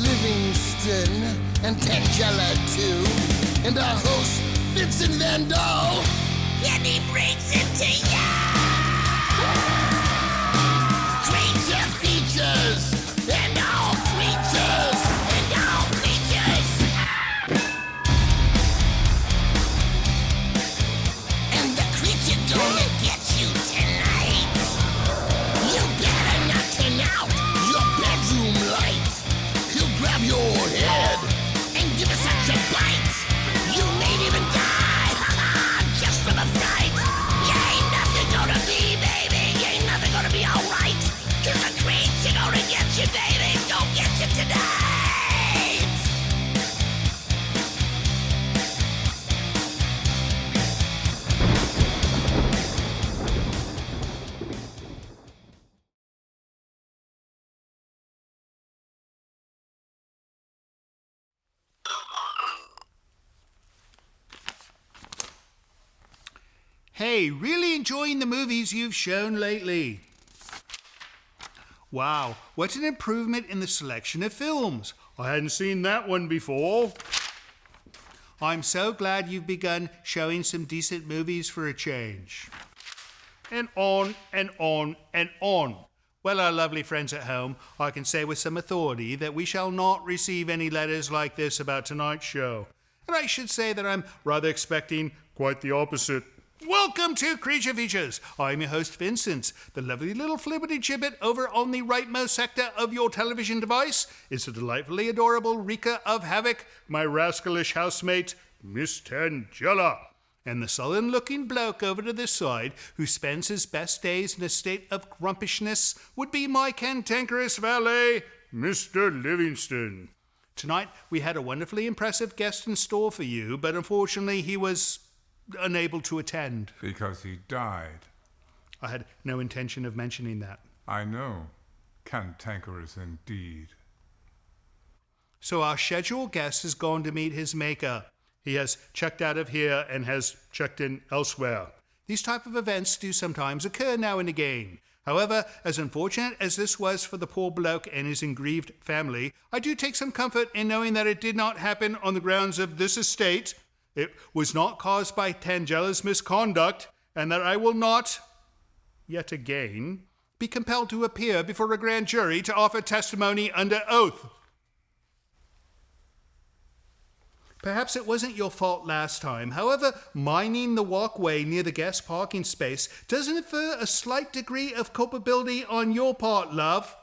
Livingston and Tangela too, and our host Vincent Van Dahl, and he brings it to ya! Creature features and all creatures and all creatures, and the creature gonna get you tonight. You better not turn out your bedroom light. He'll grab your head and give it such a bite. You may even die, just from a fright. You ain't nothing gonna be, baby. You ain't nothing gonna be alright. 'Cause the creature gonna get you, baby. Gonna get you tonight. Hey, really enjoying the movies you've shown lately. Wow, what an improvement in the selection of films. I hadn't seen that one before. I'm so glad you've begun showing some decent movies for a change. And on and on and on. Well, our lovely friends at home, I can say with some authority that we shall not receive any letters like this about tonight's show. And I should say that I'm rather expecting quite the opposite. Welcome to Creature Features. I'm your host, Vincent. The lovely little flibbity gibbet over on the rightmost sector of your television device is the delightfully adorable Rika of Havoc, my rascalish housemate, Miss Tangela. And the sullen-looking bloke over to this side, who spends his best days in a state of grumpishness, would be my cantankerous valet, Mr. Livingston. Tonight, we had a wonderfully impressive guest in store for you, but unfortunately he was unable to attend. Because he died. I had no intention of mentioning that. I know. Cantankerous indeed. So our scheduled guest has gone to meet his maker. He has checked out of here and has checked in elsewhere. These type of events do sometimes occur now and again. However, as unfortunate as this was for the poor bloke and his engrieved family, I do take some comfort in knowing that it did not happen on the grounds of this estate. It was not caused by Tangela's misconduct, and that I will not, yet again, be compelled to appear before a grand jury to offer testimony under oath. Perhaps it wasn't your fault last time. However, mining the walkway near the guest parking space does infer a slight degree of culpability on your part, love.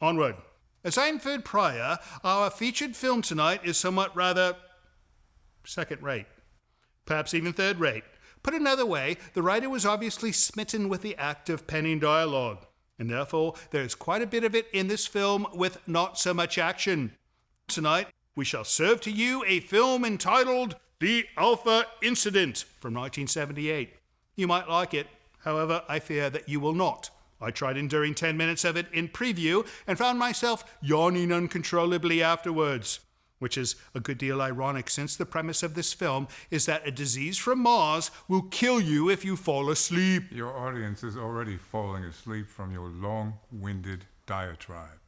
Onward. As I inferred prior, our featured film tonight is somewhat rather second-rate, perhaps even third-rate. Put another way, the writer was obviously smitten with the act of penning dialogue, and therefore there is quite a bit of it in this film with not so much action. Tonight, we shall serve to you a film entitled The Alpha Incident from 1978. You might like it, however, I fear that you will not. I tried enduring 10 minutes of it in preview and found myself yawning uncontrollably afterwards. Which is a good deal ironic since the premise of this film is that a disease from Mars will kill you if you fall asleep. Your audience is already falling asleep from your long-winded diatribe.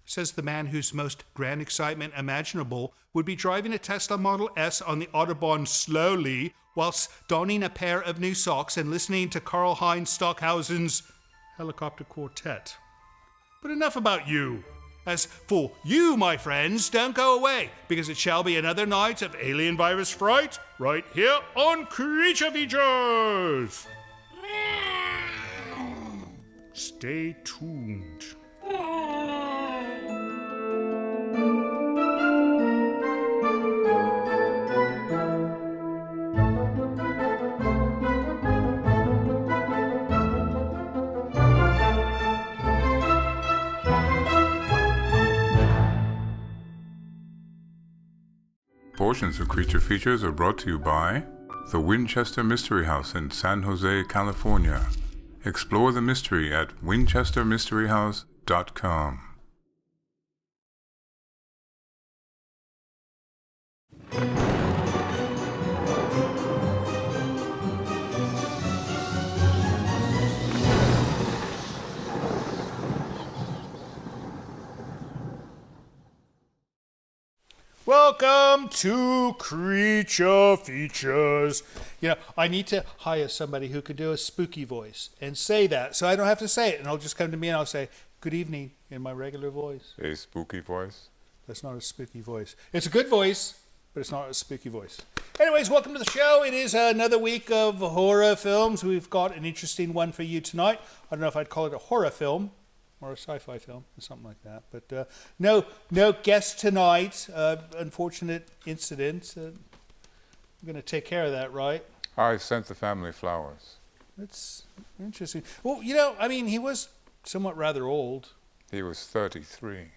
Says the man whose most grand excitement imaginable would be driving a Tesla Model S on the Autobahn slowly whilst donning a pair of new socks and listening to Karl-Heinz Stockhausen's Helicopter Quartet. But enough about you. As for you, my friends, don't go away, because it shall be another night of alien virus fright right here on Creature Features. Stay tuned. Portions of Creature Features are brought to you by the Winchester Mystery House in San Jose, California. Explore the mystery at winchestermysteryhouse.com. Welcome to Creature Features. You know, I need to hire somebody who could do a spooky voice and say that, so I don't have to say it, and I'll just come to me and I'll say, good evening, in my regular voice. A spooky voice? That's not a spooky voice. It's a good voice, but it's not a spooky voice. Anyways, welcome to the show. It is another week of horror films. We've got an interesting one for you tonight. I don't know if I'd call it a horror film or a sci-fi film or something like that. But no guest tonight. Unfortunate incident. I'm going to take care of that, right? I sent the family flowers. That's interesting. Well, you know, I mean, he was somewhat rather old. He was 33.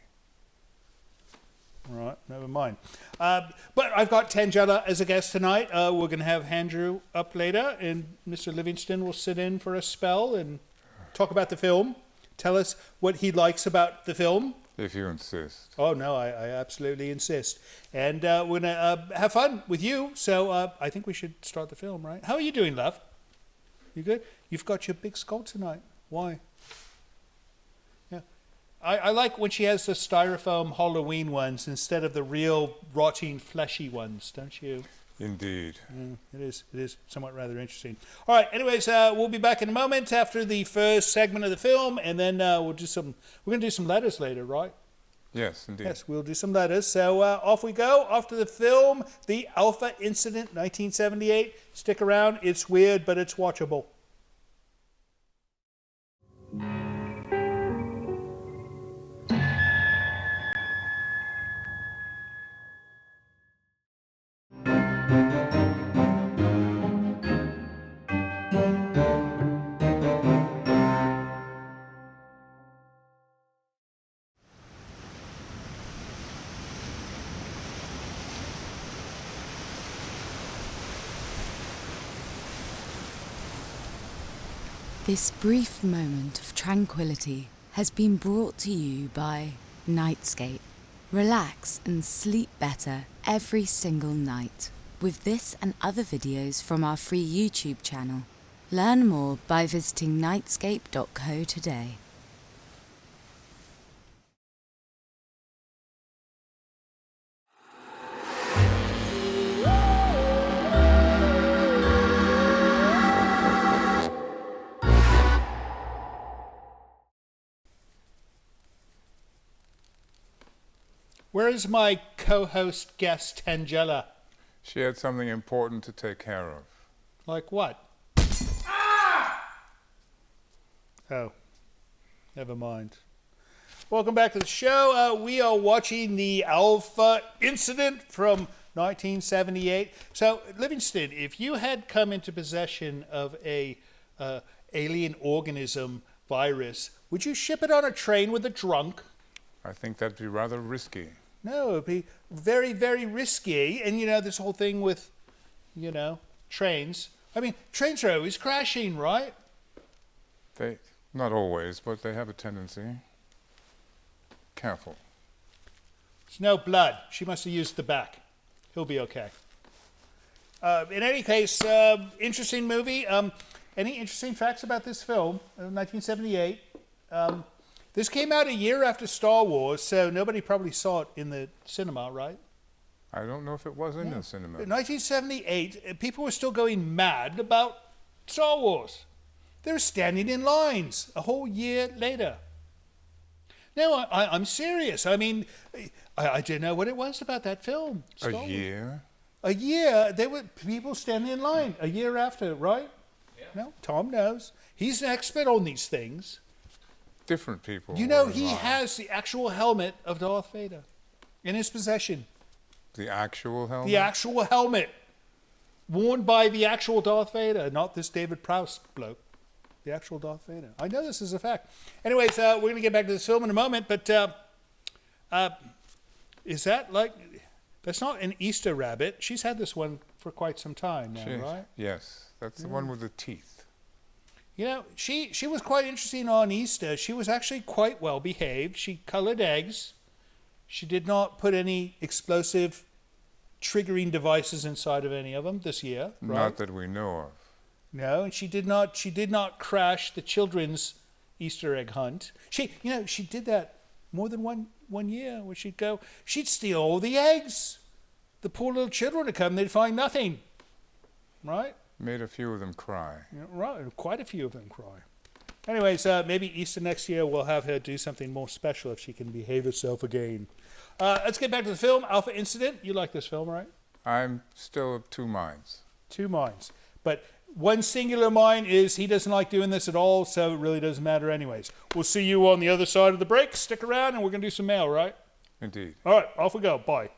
Right, never mind. But I've got Tangela as a guest tonight. We're going to have Andrew up later, and Mr. Livingston will sit in for a spell and talk about the film. Tell us what he likes about the film. If you insist. Oh, no, I absolutely insist. And we're going to have fun with you, so I think we should start the film, right? How are you doing, love? You good? You've got your big skull tonight. Why? I like when she has the styrofoam Halloween ones instead of the real rotting fleshy ones, don't you? Indeed. It is somewhat rather interesting. All right, anyways, we'll be back in a moment after the first segment of the film, and then we're going to do some letters later, right? Yes, indeed. Yes, we'll do some letters. So off we go. After the film, The Alpha Incident, 1978. Stick around. It's weird, but it's watchable. This brief moment of tranquility has been brought to you by Nightscape. Relax and sleep better every single night with this and other videos from our free YouTube channel. Learn more by visiting nightscape.co today. Where is my co-host guest, Tangela? She had something important to take care of. Like what? Oh, never mind. Welcome back to the show. We are watching The Alpha Incident from 1978. So, Livingston, if you had come into possession of a alien organism virus, would you ship it on a train with a drunk? I think that'd be rather risky. No, it'd be very, very risky. And, you know, this whole thing with, you know, trains. I mean, trains are always crashing, right? Not always, but they have a tendency. Careful. There's no blood. She must have used the back. He'll be okay. In any case, interesting movie. Any interesting facts about this film, 1978? This came out a year after Star Wars, so nobody probably saw it in the cinema, right? I don't know if it was in the cinema. In 1978, people were still going mad about Star Wars. They were standing in lines a whole year later. No, I'm serious. I mean, I didn't know what it was about that film. Star Wars. Year? A year. There were people standing in line a year after, right? Yeah. No, Tom knows. He's an expert on these things. Different people. You know, he has the actual helmet of Darth Vader in his possession. The actual helmet? The actual helmet. Worn by the actual Darth Vader, not this David Prowse bloke. The actual Darth Vader. I know this is a fact. Anyways, we're going to get back to this film in a moment, but is that like... That's not an Easter rabbit. She's had this one for quite some time now, right? Yes, that's the one with the teeth. You know, she was quite interesting on Easter. She was actually quite well behaved. She colored eggs. She did not put any explosive triggering devices inside of any of them this year, right? Not that we know of. No, and she did not crash the children's Easter egg hunt. She did that more than one year where she'd steal all the eggs. the poor little children would come, they'd find nothing. Right? Made a few of them cry. Yeah, right, quite a few of them cry. Anyways, maybe Easter next year we'll have her do something more special if she can behave herself again. Let's get back to the film, Alpha Incident. You like this film, right? I'm still of two minds. Two minds. But one singular mind is he doesn't like doing this at all, so it really doesn't matter anyways. We'll see you on the other side of the break. Stick around and we're going to do some mail, right? Indeed. All right, off we go. Bye.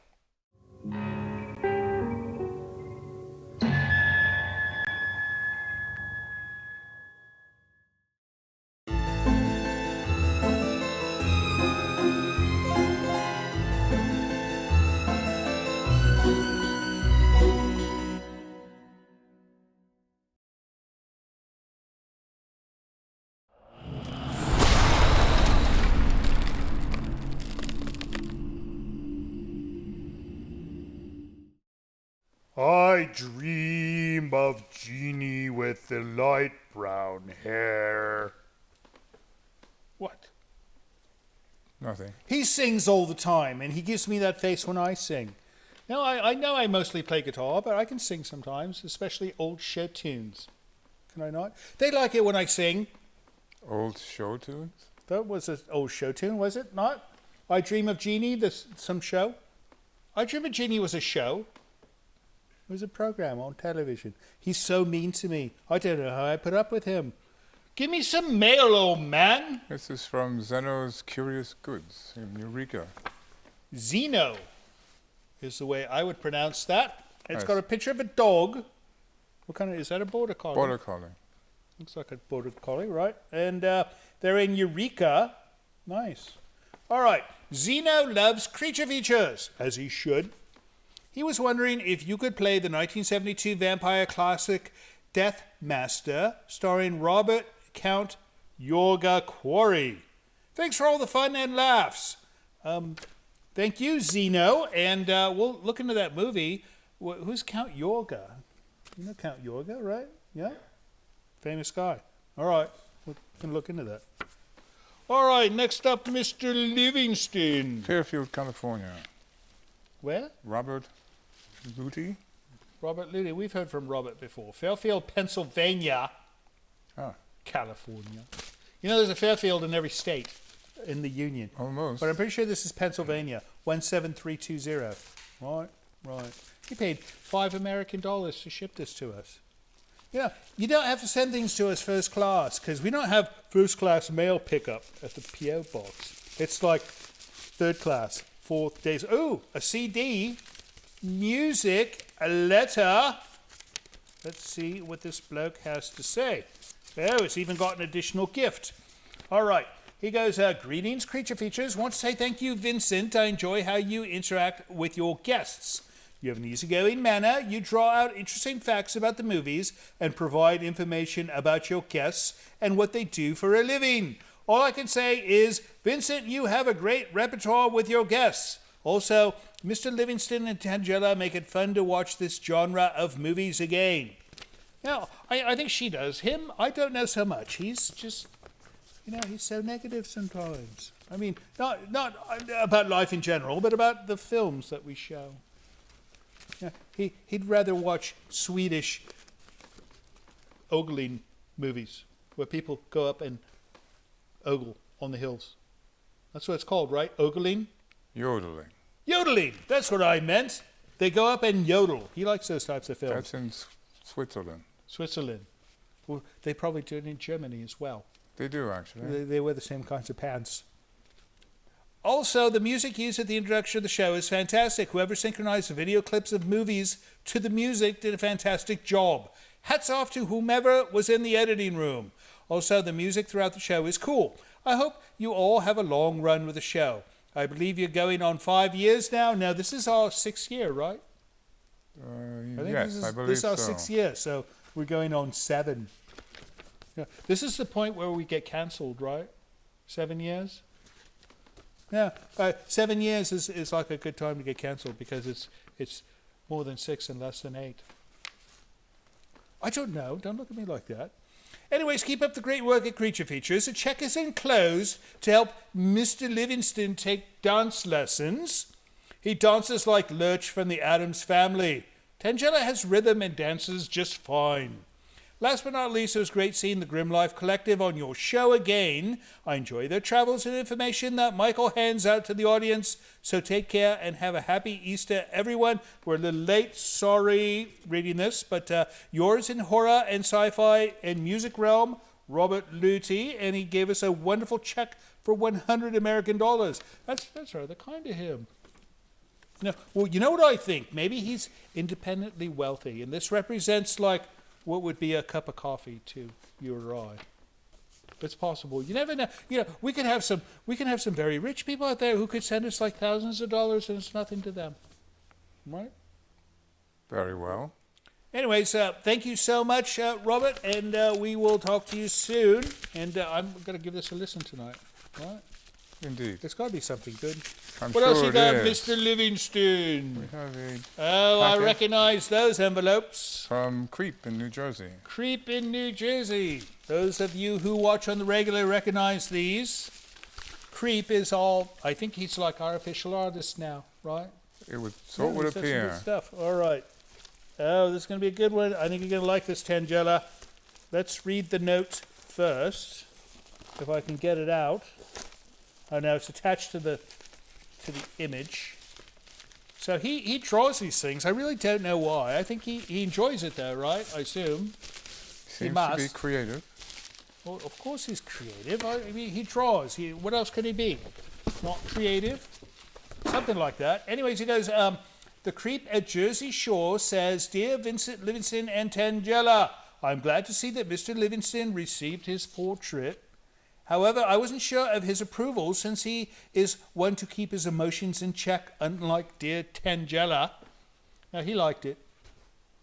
I dream of Jeannie with the light brown hair. What? Nothing. He sings all the time, and he gives me that face when I sing. Now, I know I mostly play guitar, but I can sing sometimes, especially old show tunes. Can I not? They like it when I sing. Old show tunes? That was an old show tune, was it not? I Dream of Jeannie, some show. I Dream of Jeannie was a show. It was a program on television. He's so mean to me. I don't know how I put up with him. Give me some mail, old man. This is from Zeno's Curious Goods in Eureka. Zeno is the way I would pronounce that. It's Nice. got a picture of a dog. What kind of, is that a border collie? Border Collie. Looks like a border collie, right? And they're in Eureka. Nice. All right. Zeno loves creature features, as he should. He was wondering if you could play the 1972 vampire classic Death Master, starring Robert Count Yorga Quarry. Thanks for all the fun and laughs. Thank you, Zeno, and we'll look into that movie. Who's Count Yorga? You know Count Yorga, right? Yeah? Famous guy. All right, we can look into that. All right, next up, Mr. Livingston. Fairfield, California. Where? Robert Luty? Robert Luty. We've heard from Robert before. Fairfield, Pennsylvania. Ah, California. You know, there's a Fairfield in every state in the Union. almost. But I'm pretty sure this is Pennsylvania. 17320. Right. He paid $5 American to ship this to us. Yeah, you don't have to send things to us first class, because we don't have first class mail pickup at the P.O. box. It's like third class, 4 days. Ooh, a CD, music, a letter. Let's see what this bloke has to say. Oh, it's even got an additional gift. All right, he goes, greetings, Creature Features. Want to say thank you, Vincent. I enjoy how you interact with your guests. You have an easygoing manner. You draw out interesting facts about the movies and provide information about your guests and what they do for a living. All I can say is, Vincent, you have a great repertoire with your guests. Also, Mr. Livingston and Tangela make it fun to watch this genre of movies again. Now, I think she does. Him, I don't know so much. He's just, he's so negative sometimes. I mean, not about life in general, but about the films that we show. Yeah, he'd rather watch Swedish ogling movies where people go up and ogle on the hills. That's what it's called, right? Ogling? Yodeling. Yodeling! That's what I meant. They go up and yodel. He likes those types of films. That's in Switzerland. Switzerland. Well, they probably do it in Germany as well. They do, actually. They wear the same kinds of pants. Also, the music used at the introduction of the show is fantastic. Whoever synchronized the video clips of movies to the music did a fantastic job. Hats off to whomever was in the editing room. Also, the music throughout the show is cool. I hope you all have a long run with the show. I believe you're going on 5 years now. Now, this is our 6th year, right? Yes, I believe this is our so. 6th year, so we're going on 7. Yeah. This is the point where we get cancelled, right? 7 years? Yeah, 7 years is like a good time to get cancelled because it's more than 6 and less than 8. I don't know. Don't look at me like that. Anyways, keep up the great work at Creature Features. A check is enclosed to help Mr. Livingston take dance lessons. He dances like Lurch from the Addams Family. Tangela has rhythm and dances just fine. Last but not least, it was great seeing the Grim Life Collective on your show again. I enjoy their travels and information that Michael hands out to the audience. So take care and have a happy Easter, everyone. We're a little late, sorry reading this, but yours in horror and sci-fi and music realm, Robert Luty, and he gave us a wonderful check for $100 American. That's rather kind of him. No, well, you know what I think? Maybe he's independently wealthy, and this represents like what would be a cup of coffee to you or I. It's possible. You never know. You know, we can have some very rich people out there who could send us like thousands of dollars, and it's nothing to them, right? Very well. Anyways, thank you so much, Robert, and we will talk to you soon. And I'm going to give this a listen tonight, right? Indeed. It's got to be something good. I'm What sure else you it got, is. Mr. Livingston? We have a Oh, I packet recognize those envelopes. from Creep in New Jersey. Creep in New Jersey. Those of you who watch on the regular recognize these. Creep is all, I think he's like our official artist now, right? It would Yeah, would he's got some appear. good stuff. All right. Oh, this is going to be a good one. I think you're going to like this, Tangela. Let's read the note first, if I can get it out. Oh, no, it's attached to the image. So he draws these things. I really don't know why. I think he enjoys it, though, right? I assume. Seems to be must. creative. Well, of course he's creative. I mean, he draws. What else could he be? Not creative? Something like that. Anyways, he goes, the Creep at Jersey Shore says, Dear Vincent, Livingston, and Tangela, I'm glad to see that Mr. Livingston received his portrait. However, I wasn't sure of his approval since he is one to keep his emotions in check, unlike dear Tangela. Now, he liked it.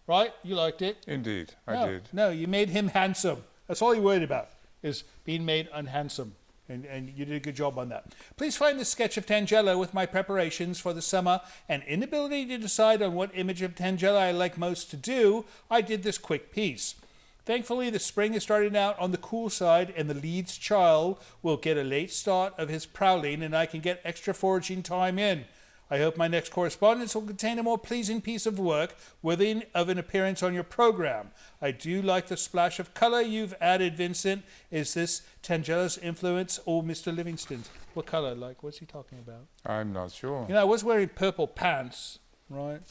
Right? You liked it? Indeed, I did. No, you made him handsome. That's all you're worried about, is being made unhandsome. And you did a good job on that. Please find the sketch of Tangela with my preparations for the summer and inability to decide on what image of Tangela I like most to do. I did this quick piece. Thankfully, the spring is starting out on the cool side, and the Leeds child will get a late start of his prowling, and I can get extra foraging time in. I hope my next correspondence will contain a more pleasing piece of work worthy of an appearance on your program. I do like the splash of color you've added, Vincent. Is this Tangela's influence or Mr. Livingston's? What color? Like, what's he talking about? I'm not sure. You know, I was wearing purple pants, right?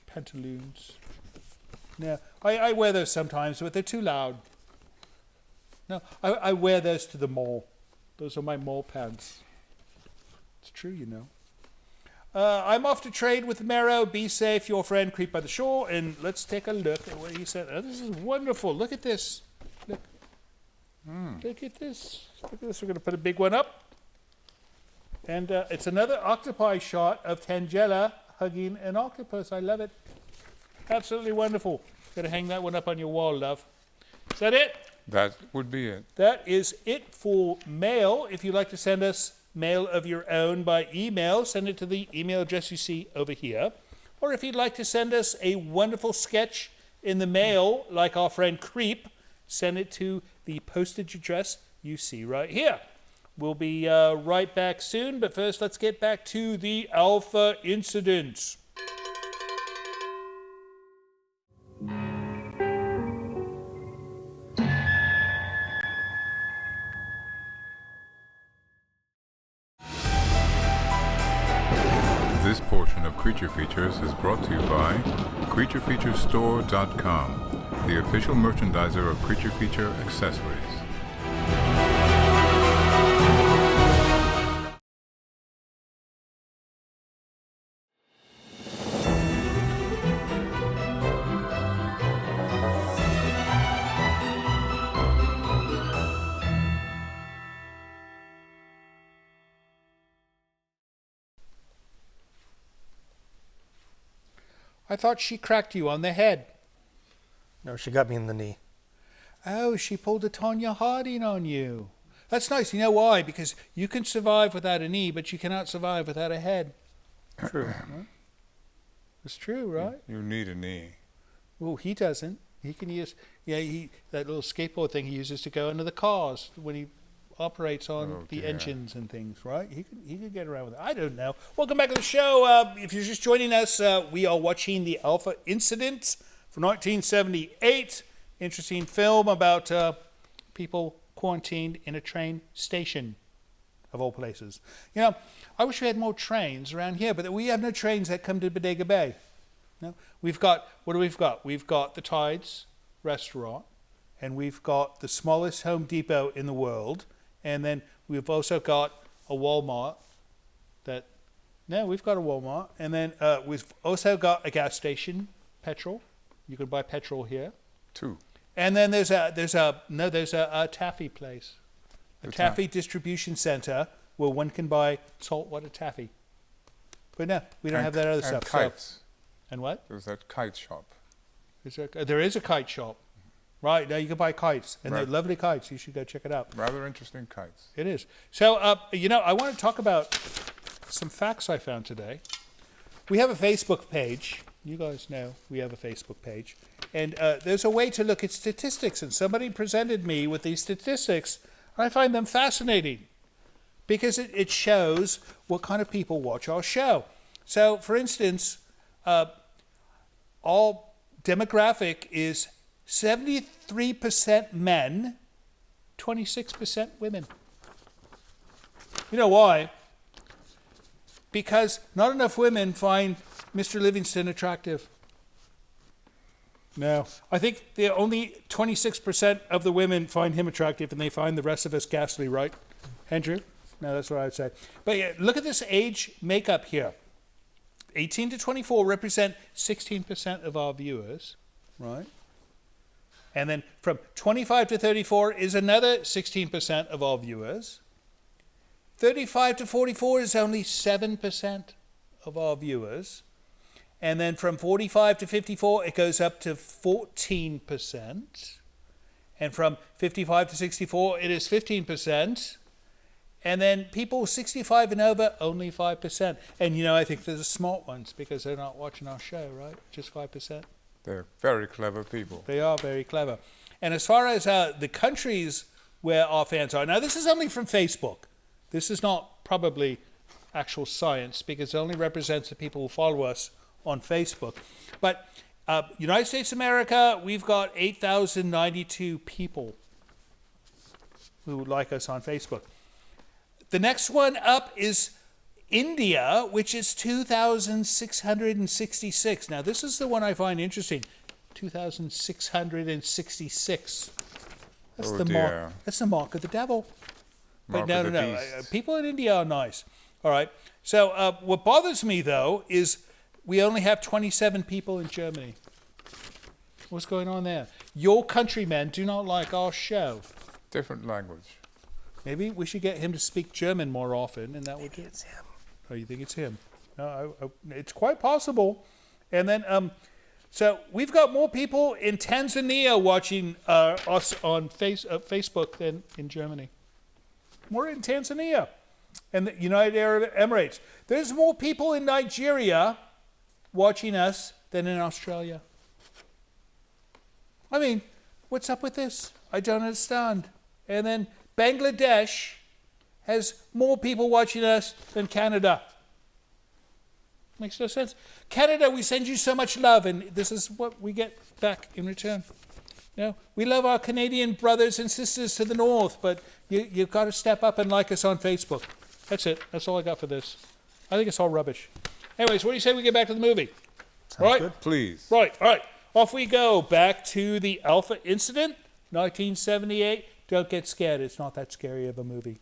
Pantaloons. No, I wear those sometimes, but they're too loud. No, I wear those to the mall. Those are my mall pants. It's true, you know. I'm off to trade with Mero. Be safe, your friend, Creep by the Shore. And let's take a look at what he said. Oh, this is wonderful. Look at this. Look. Look at this. Look at this. We're going to put a big one up. And it's another octopi shot of Tangela hugging an octopus. I love it. Absolutely wonderful. Got to hang that one up on your wall, love. Is that it? That would be it. That is it for mail. If you'd like to send us mail of your own by email, send it to the email address you see over here. Or if you'd like to send us a wonderful sketch in the mail, like our friend Creep, send it to the postage address you see right here. We'll be right back soon, but first let's get back to the Alpha incident. This portion of Creature Features is brought to you by CreatureFeatureStore.com, the official merchandiser of Creature Feature accessories. I thought she cracked you on the head. No, she got me in the knee. Oh, she pulled a Tonya Harding on you. That's nice. You know why? Because you can survive without a knee, but you cannot survive without a head. True. Right? It's true, right? You need a knee. Well, he doesn't. He can use, that little skateboard thing he uses to go into the cars when he operates on Oh, the dear. engines and things, right? He could get around with it. I don't know. Welcome back to the show. If you're just joining us, we are watching The Alpha Incident from 1978. Interesting film about people quarantined in a train station, of all places. You know, I wish we had more trains around here, but we have no trains that come to Bodega Bay. No, we've got, what do we've got? We've got the Tides restaurant, and we've got the smallest Home Depot in the world, and then we've also got a Walmart we've got a Walmart, and then we've also got a gas station, petrol. You can buy petrol here. 2. And then there's a taffy place, a The taffy distribution center where one can buy saltwater taffy. But no, we don't have that other and stuff. Kites. And what? There's that kite shop. There is a kite shop. Right, now you can buy kites, and they're Right. lovely kites. You should go check it out. Rather interesting kites. It is. So, I want to talk about some facts I found today. We have a Facebook page. You guys know we have a Facebook page. And there's a way to look at statistics, and somebody presented me with these statistics, and I find them fascinating because it shows what kind of people watch our show. So, for instance, all demographic is 73% men, 26% women. You know why? Because not enough women find Mr. Livingston attractive. No. I think only 26% of the women find him attractive, and they find the rest of us ghastly, right? Andrew? No, that's what I would say. But yeah, look at this age makeup here. 18 to 24 represent 16% of our viewers, right? And then from 25 to 34 is another 16% of our viewers. 35 to 44 is only 7% of our viewers. And then from 45 to 54, it goes up to 14%. And from 55 to 64, it is 15%. And then people 65 and over, only 5%. And, I think they're the smart ones because they're not watching our show, right? Just 5%. They're very clever people. They are very clever. And as far as the countries where our fans are, now this is only from Facebook. This is not probably actual science because it only represents the people who follow us on Facebook. But United States of America, we've got 8,092 people who like us on Facebook. The next one up is India, which is 2,666. Now, this is the one I find interesting. 2,666. That's Oh, the dear. mark. That's the mark of the devil. But Mark of the no. beast. People in India are nice. All right. So what bothers me, though, is we only have 27 people in Germany. What's going on there? Your countrymen do not like our show. Different language. Maybe we should get him to speak German more often, and that would do. It's him. Oh, you think it's him? No, it's quite possible. And then, so we've got more people in Tanzania watching us on Facebook than in Germany. More in Tanzania and the United Arab Emirates. There's more people in Nigeria watching us than in Australia. I mean, what's up with this? I don't understand. And then Bangladesh has more people watching us than Canada. Makes no sense. Canada, we send you so much love, and this is what we get back in return. We love our Canadian brothers and sisters to the north, but you've got to step up and like us on Facebook. That's it. That's all I got for this. I think it's all rubbish. Anyways, what do you say we get back to the movie? Sounds Right? good. Please. Right, all right. Off we go. Back to the Alpha Incident, 1978. Don't get scared. It's not that scary of a movie.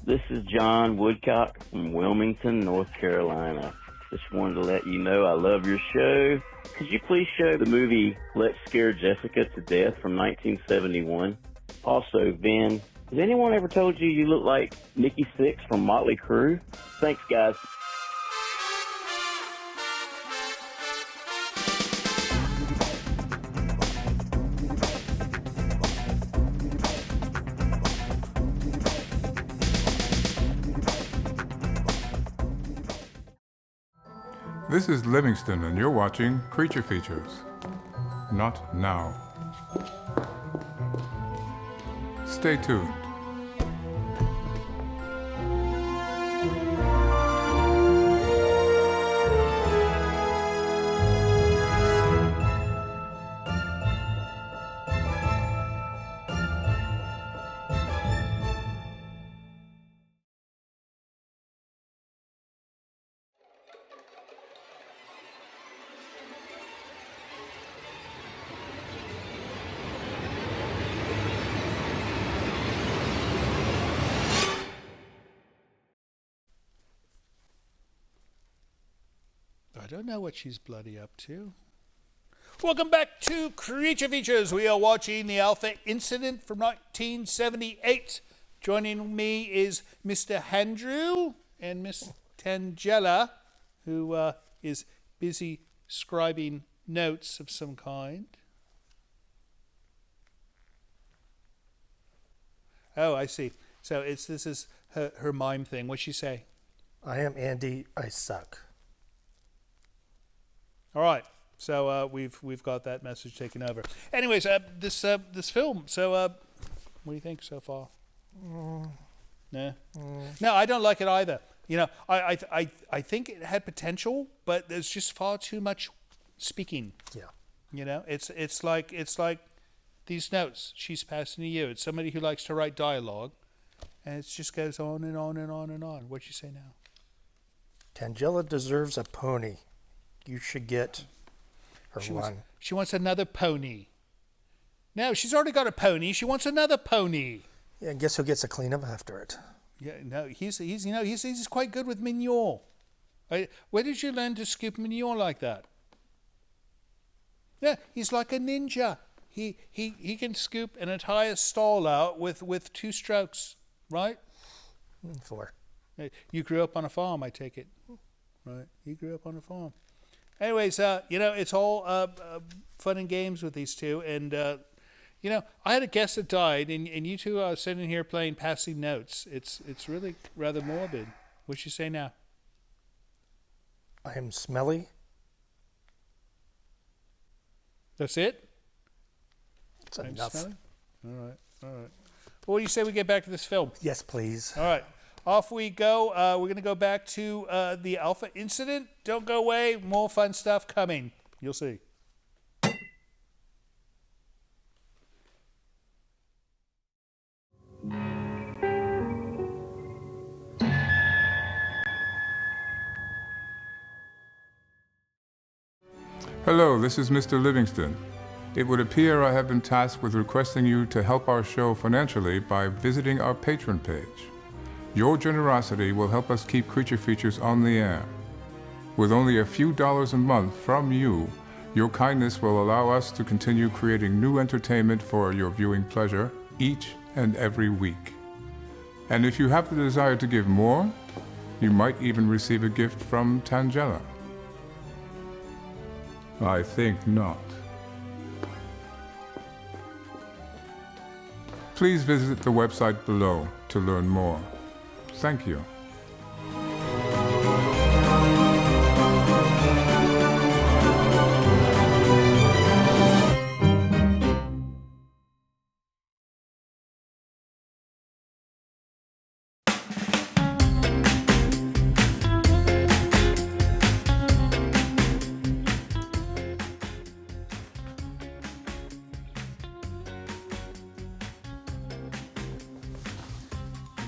This is John Woodcock from Wilmington, North Carolina. Just wanted to let you know I love your show. Could you please show the movie Let's Scare Jessica to Death from 1971? Also, Vin, has anyone ever told you look like Nikki Sixx from Motley Crue? Thanks, guys. This is Livingston, and you're watching Creature Features. Not now. Stay tuned. I don't know what she's bloody up to. Welcome back to Creature Features. We are watching the Alpha Incident from 1978. Joining me is Mr. Andrew and Miss Tangela, who is busy scribing notes of some kind. Oh, I see. So this is her mime thing. What'd she say? I am Andy. I suck. All right, so we've got that message taken over. Anyways, this film. So, what do you think so far? No, no, I don't like it either. You know, I think it had potential, but there's just far too much speaking. Yeah. You know, it's like these notes she's passing to you. It's somebody who likes to write dialogue, and it just goes on and on and on and on. What'd you say now? Tangela deserves a pony. You should get her one. She wants another pony. No, she's already got a pony. She wants another pony. Yeah, and guess who gets to clean up after it? Yeah, no, he's quite good with manure. Where did you learn to scoop manure like that? Yeah, he's like a ninja. He can scoop an entire stall out with 2 strokes, right? 4. You grew up on a farm, I take it. Right, you grew up on a farm. Anyways, it's all fun and games with these two. And, I had a guest that died, and you two are sitting here playing passing notes. It's really rather morbid. What'd you say now? I am smelly. That's it? It's enough. Smelly? All right. Well, what do you say we get back to this film? Yes, please. All right. Off we go. We're going to go back to the Alpha Incident. Don't go away. More fun stuff coming. You'll see. Hello, this is Mr. Livingston. It would appear I have been tasked with requesting you to help our show financially by visiting our Patreon page. Your generosity will help us keep Creature Features on the air. With only a few dollars a month from you, your kindness will allow us to continue creating new entertainment for your viewing pleasure each and every week. And if you have the desire to give more, you might even receive a gift from Tangela. I think not. Please visit the website below to learn more. Thank you.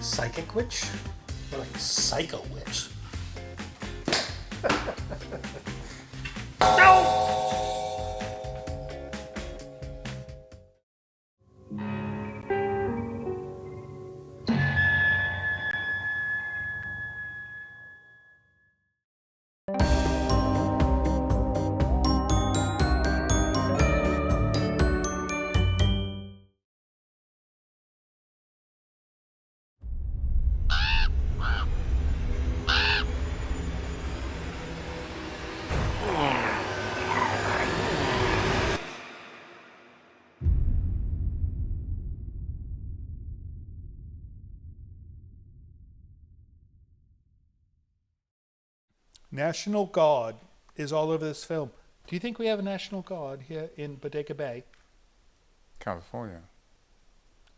Psychic witch? Or like psycho witch? National Guard is all over this film. Do you think we have a National Guard here in Bodega Bay? California.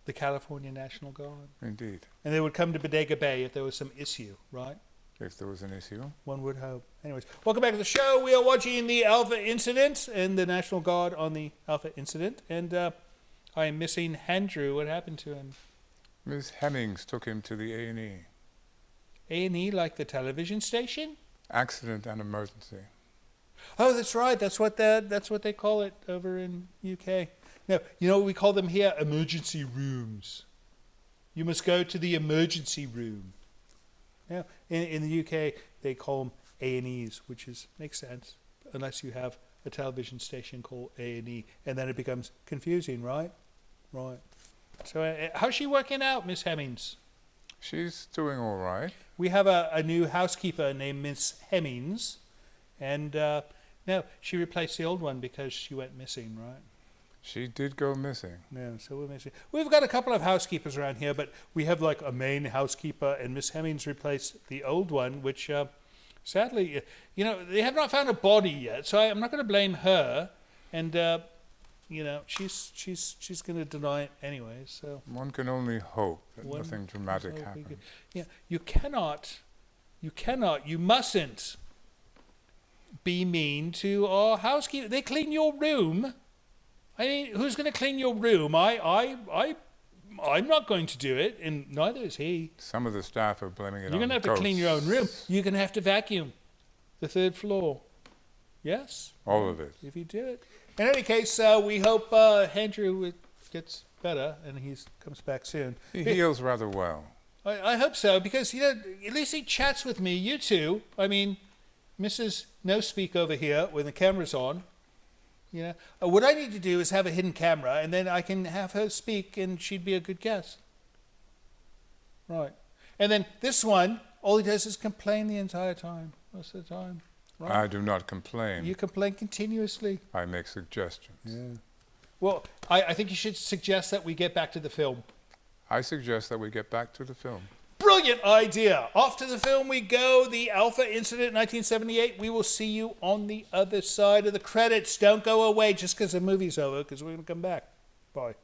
The California National Guard. Indeed. And they would come to Bodega Bay if there was some issue, right? If there was an issue. One would hope. Anyways, welcome back to the show. We are watching the Alpha Incident and the National Guard on the Alpha Incident. And I am missing Andrew. What happened to him? Miss Hemmings took him to the A&E. A&E, like the television station? Accident and emergency. Oh, that's right. That's what they call it over in UK. Now, you know what we call them here? Emergency rooms. You must go to the emergency room. Now, in the UK, they call them A&Es, which makes sense, unless you have a television station called A&E, and then it becomes confusing, right? Right. So, how's she working out, Miss Hemmings? She's doing all right. We have a new housekeeper named Miss Hemmings, and no, she replaced the old one because she went missing, right? She did go missing. Yeah, so we're missing. We've got a couple of housekeepers around here, but we have like a main housekeeper, and Miss Hemmings replaced the old one, which sadly, they have not found a body yet, so I'm not going to blame her, and she's going to deny it anyway. So one can only hope that nothing dramatic happens. Yeah, you mustn't be mean to our housekeeper. They clean your room. I mean, who's going to clean your room? I'm not going to do it, and neither is he. Some of the staff are blaming it on You're going to have to clean your own room. You're going to have to vacuum the 3rd floor. Yes? All of it. If you do it. In any case, we hope Andrew gets better and he comes back soon. He heals rather well. I hope so, because, at least he chats with me. You two. I mean, Mrs. No Speak over here when the camera's on. What I need to do is have a hidden camera, and then I can have her speak, and she'd be a good guest. Right. And then this one, all he does is complain the entire time, most of the time. Right? I do not complain. You complain continuously. I make suggestions. Yeah. Well, I think you should suggest that we get back to the film. I suggest that we get back to the film. Brilliant idea. Off to the film we go. The Alpha Incident, 1978. We will see you on the other side of the credits. Don't go away just because the movie's over, because we're going to come back. Bye.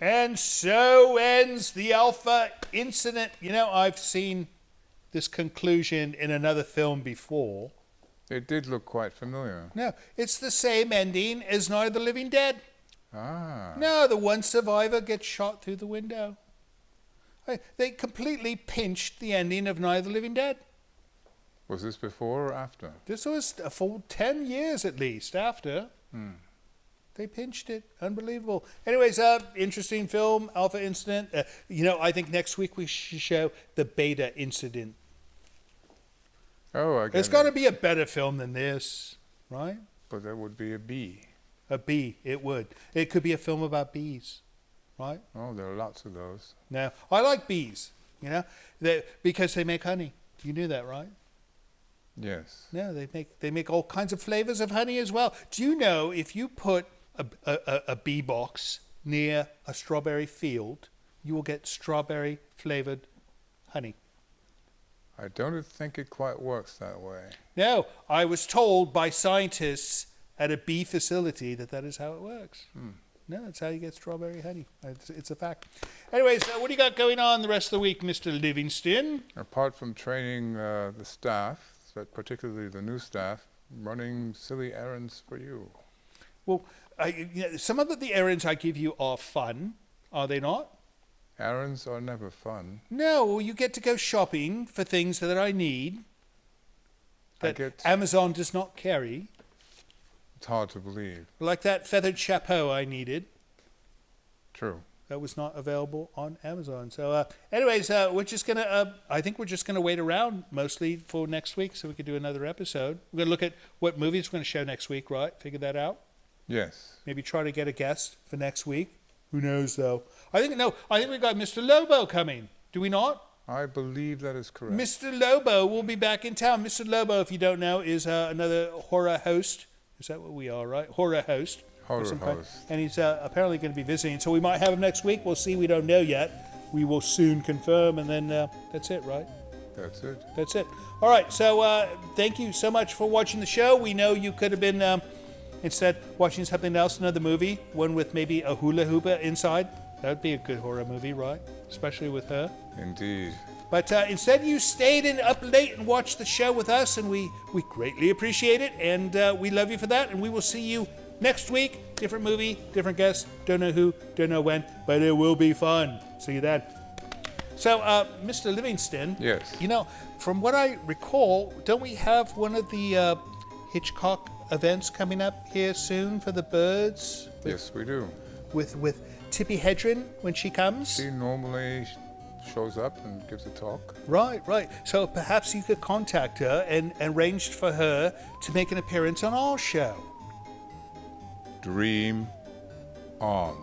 And so ends the Alpha Incident. I've seen this conclusion in another film before. It did look quite familiar. No, it's the same ending as Night of the Living Dead. Ah. No, the one survivor gets shot through the window. They completely pinched the ending of Night of the Living Dead. Was this before or after? This was a full 10 years at least after. They pinched it. Unbelievable. Anyways, interesting film, Alpha Incident. I think next week we should show the Beta Incident. Oh, I get There's got to be a better film than this, right? But there would be a B. A bee, it would. It could be a film about bees, right? Oh, there are lots of those. Now, I like bees, because they make honey. You knew that, right? Yes. No, they make all kinds of flavors of honey as well. Do you know if you put a bee box near a strawberry field, you will get strawberry flavored honey? I don't think it quite works that way. No, I was told by scientists at a bee facility that is how it works. No, that's how you get strawberry honey. It's a fact. Anyways, what do you got going on the rest of the week, Mr. Livingston? Apart from training the staff, particularly the new staff, running silly errands for you. Well, some of the errands I give you are fun, are they not? Errands are never fun. No, you get to go shopping for things that I need that Amazon does not carry. It's hard to believe. Like that feathered chapeau I needed. True. That was not available on Amazon. So, anyways, we're just gonna. I think we're just gonna wait around mostly for next week, so we could do another episode. We're gonna look at what movies we're gonna show next week, right? Figure that out. Yes. Maybe try to get a guest for next week. Who knows, though? I think we got Mr. Lobo coming. Do we not? I believe that is correct. Mr. Lobo will be back in town. Mr. Lobo, if you don't know, is another horror host. Is that what we are, right? Horror host. Horror host. And he's apparently going to be visiting. So we might have him next week. We'll see. We don't know yet. We will soon confirm. And then that's it, right? That's it. That's it. All right. So thank you so much for watching the show. We know you could have been instead watching something else, another movie, one with maybe a hula hoop inside. That would be a good horror movie, right? Especially with her. Indeed. But instead, you stayed up late and watched the show with us, and we greatly appreciate it, and we love you for that, and we will see you next week. Different movie, different guest, don't know who, don't know when, but it will be fun. See you then. So, Mr. Livingston. Yes. You know, from what I recall, don't we have one of the Hitchcock events coming up here soon for the birds? Yes, we do. With Tippi Hedren when she comes? She normally shows up and gives a talk. Right. So perhaps you could contact her and arrange for her to make an appearance on our show. Dream on.